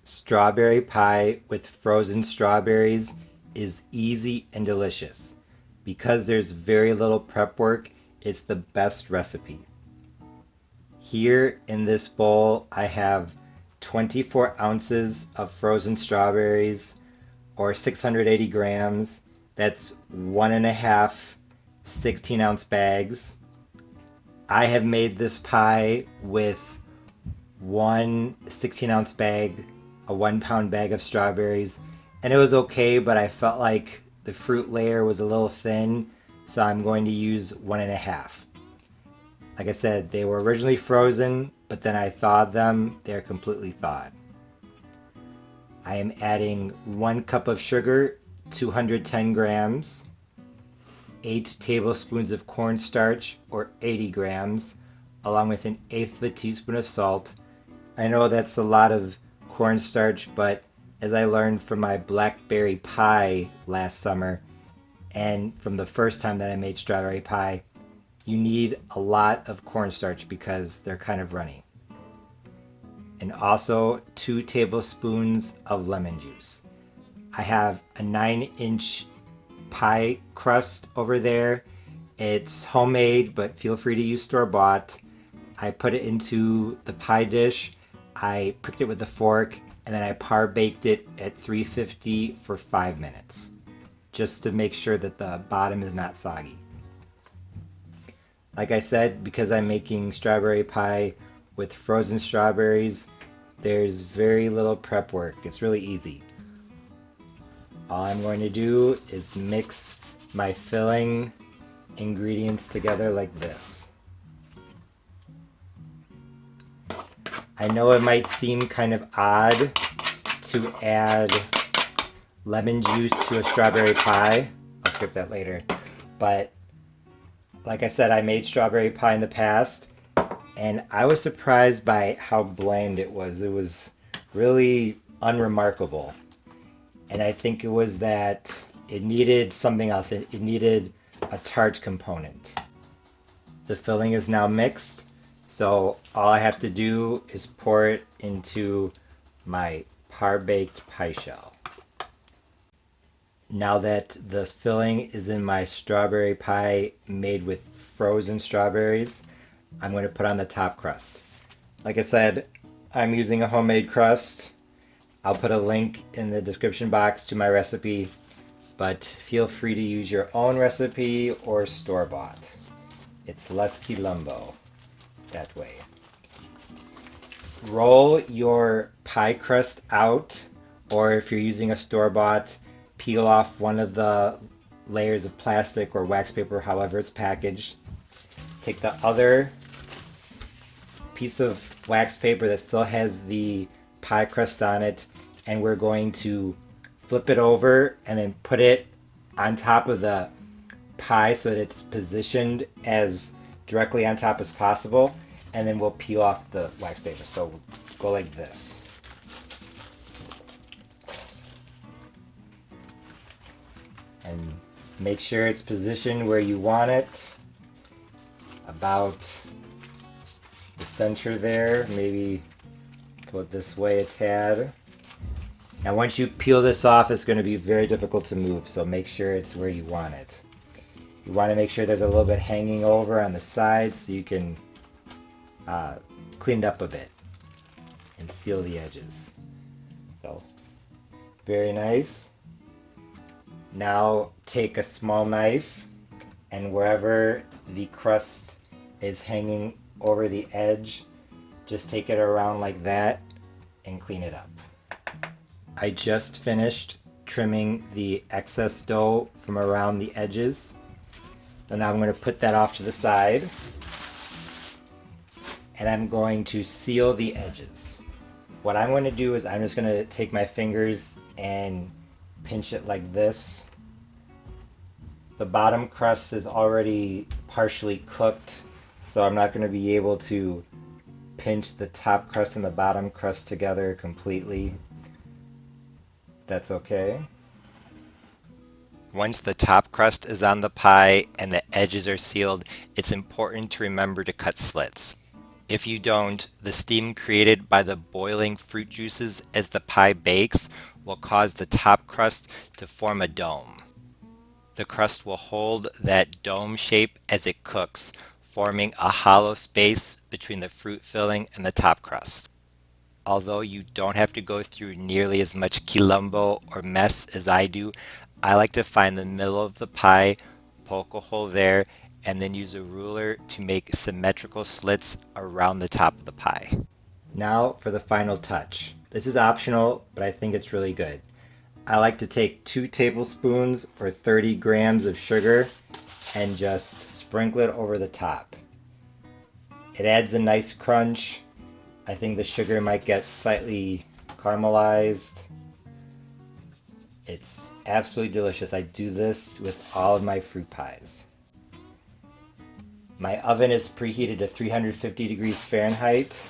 Strawberry pie with frozen strawberries is easy and delicious. Because there's very little prep work, it's the best recipe. Here in this bowl, I have 24 ounces of frozen strawberries or 680 grams. That's 1.5 16-ounce bags. I have made this pie with one 16-ounce bag, a 1 pound bag of strawberries, and it was okay, but I felt like the fruit layer was a little thin, so I'm going to use 1.5. Like I said, they were originally frozen, but then I thawed them. They're completely thawed. I am adding 1 cup of sugar, 210 grams, 8 tablespoons of cornstarch, or 80 grams, along with 1/8 of a teaspoon of salt. I know that's a lot of cornstarch, but as I learned from my blackberry pie last summer, and from the first time that I made strawberry pie, you need a lot of cornstarch because they're kind of runny. And also 2 tablespoons of lemon juice. I have a 9-inch pie crust over there. It's homemade, but feel free to use store-bought. I put it into the pie dish. I pricked it with a fork, and then I par-baked it at 350 for 5 minutes, just to make sure that the bottom is not soggy. Like I said, because I'm making strawberry pie with frozen strawberries, there's very little prep work. It's really easy. All I'm going to do is mix my filling ingredients together like this. I know it might seem kind of odd to add lemon juice to a strawberry pie. I'll skip that later. But like I said, I made strawberry pie in the past, and I was surprised by how bland it was. It was really unremarkable. And I think it was that it needed something else. It needed a tart component. The filling is now mixed, so all I have to do is pour it into my par-baked pie shell. Now that the filling is in my strawberry pie made with frozen strawberries, I'm going to put on the top crust. Like I said, I'm using a homemade crust. I'll put a link in the description box to my recipe, but feel free to use your own recipe or store-bought. It's less quilombo that way. Roll your pie crust out, or if you're using a store-bought, peel off one of the layers of plastic or wax paper, however it's packaged. Take the other piece of wax paper that still has the pie crust on it, and we're going to flip it over and then put it on top of the pie so that it's positioned as directly on top as possible, and then we'll peel off the wax paper. So we'll go like this. And make sure it's positioned where you want it, about the center there. Maybe pull it this way a tad. Now once you peel this off, it's going to be very difficult to move, so make sure it's where you want it. You want to make sure there's a little bit hanging over on the sides so you can clean it up a bit and seal the edges. So, very nice. Now take a small knife, and wherever the crust is hanging over the edge, just take it around like that and clean it up. I just finished trimming the excess dough from around the edges. So now I'm going to put that off to the side, and I'm going to seal the edges. What I'm going to do is I'm just going to take my fingers and pinch it like this. The bottom crust is already partially cooked, so I'm not going to be able to pinch the top crust and the bottom crust together completely. That's okay. Once the top crust is on the pie and the edges are sealed, it's important to remember to cut slits. If you don't, the steam created by the boiling fruit juices as the pie bakes will cause the top crust to form a dome. The crust will hold that dome shape as it cooks, forming a hollow space between the fruit filling and the top crust. Although you don't have to go through nearly as much quilombo or mess as I do, I like to find the middle of the pie, poke a hole there, and then use a ruler to make symmetrical slits around the top of the pie. Now for the final touch. This is optional, but I think it's really good. I like to take 2 tablespoons or 30 grams of sugar and just sprinkle it over the top. It adds a nice crunch. I think the sugar might get slightly caramelized. It's absolutely delicious. I do this with all of my fruit pies. My oven is preheated to 350 degrees Fahrenheit,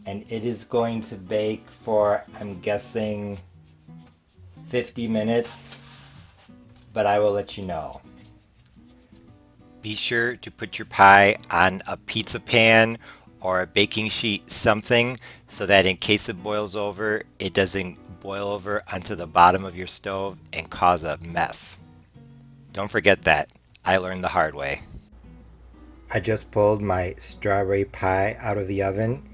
and it is going to bake for, I'm guessing, 50 minutes, but I will let you know. Be sure to put your pie on a pizza pan or a baking sheet, something, so that in case it boils over, it doesn't boil over onto the bottom of your stove and cause a mess. Don't forget that. I learned the hard way. I just pulled my strawberry pie out of the oven.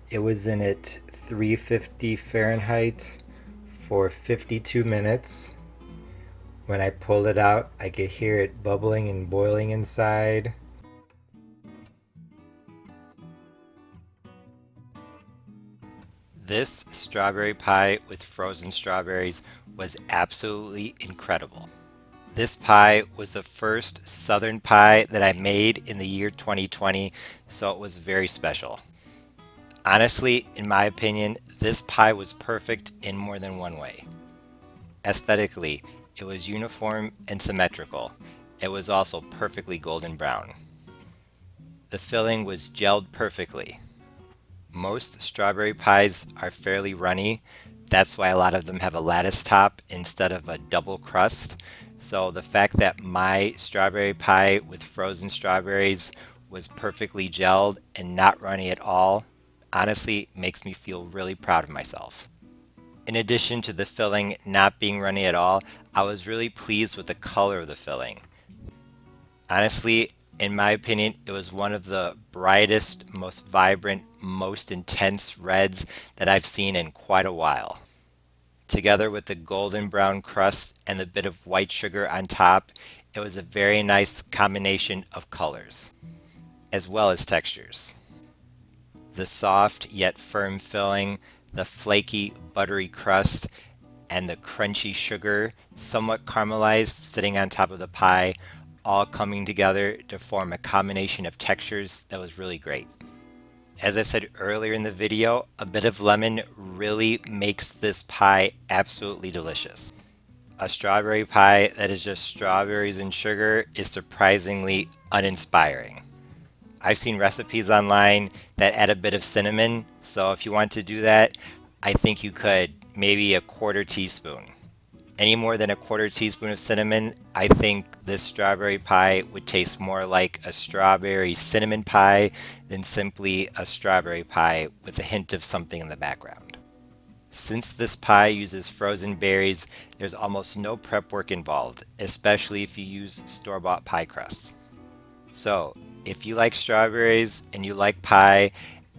It was in at 350 Fahrenheit for 52 minutes. When I pulled it out, I could hear it bubbling and boiling inside. This strawberry pie with frozen strawberries was absolutely incredible. This pie was the first southern pie that I made in the year 2020, so it was very special. Honestly, in my opinion, this pie was perfect in more than one way. Aesthetically, it was uniform and symmetrical. It was also perfectly golden brown. The filling was gelled perfectly. Most strawberry pies are fairly runny. That's why a lot of them have a lattice top instead of a double crust. So the fact that my strawberry pie with frozen strawberries was perfectly gelled and not runny at all honestly makes me feel really proud of myself. In addition to the filling not being runny at all, I was really pleased with the color of the filling. Honestly, in my opinion, it was one of the brightest, most vibrant, most intense reds that I've seen in quite a while. Together with the golden brown crust and the bit of white sugar on top, it was a very nice combination of colors, as well as textures. The soft yet firm filling, the flaky, buttery crust, and the crunchy sugar, somewhat caramelized, sitting on top of the pie, all coming together to form a combination of textures that was really great. As I said earlier in the video, a bit of lemon really makes this pie absolutely delicious. A strawberry pie that is just strawberries and sugar is surprisingly uninspiring. I've seen recipes online that add a bit of cinnamon, so if you want to do that, I think you could, maybe a quarter teaspoon. Any more than a quarter teaspoon of cinnamon, I think this strawberry pie would taste more like a strawberry cinnamon pie than simply a strawberry pie with a hint of something in the background. Since this pie uses frozen berries, there's almost no prep work involved, especially if you use store-bought pie crusts. So, if you like strawberries and you like pie,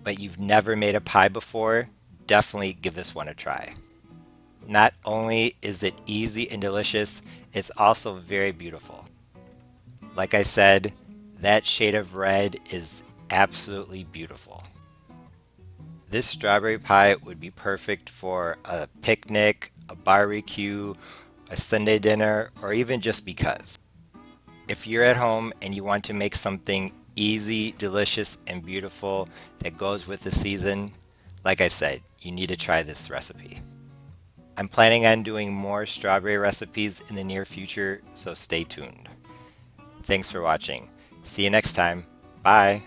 but you've never made a pie before, definitely give this one a try. Not only is it easy and delicious, it's also very beautiful. Like I said, that shade of red is absolutely beautiful. This strawberry pie would be perfect for a picnic, a barbecue, a Sunday dinner, or even just because. If you're at home and you want to make something easy, delicious, and beautiful that goes with the season, like I said, you need to try this recipe. I'm planning on doing more strawberry recipes in the near future, so stay tuned. Thanks for watching. See you next time. Bye.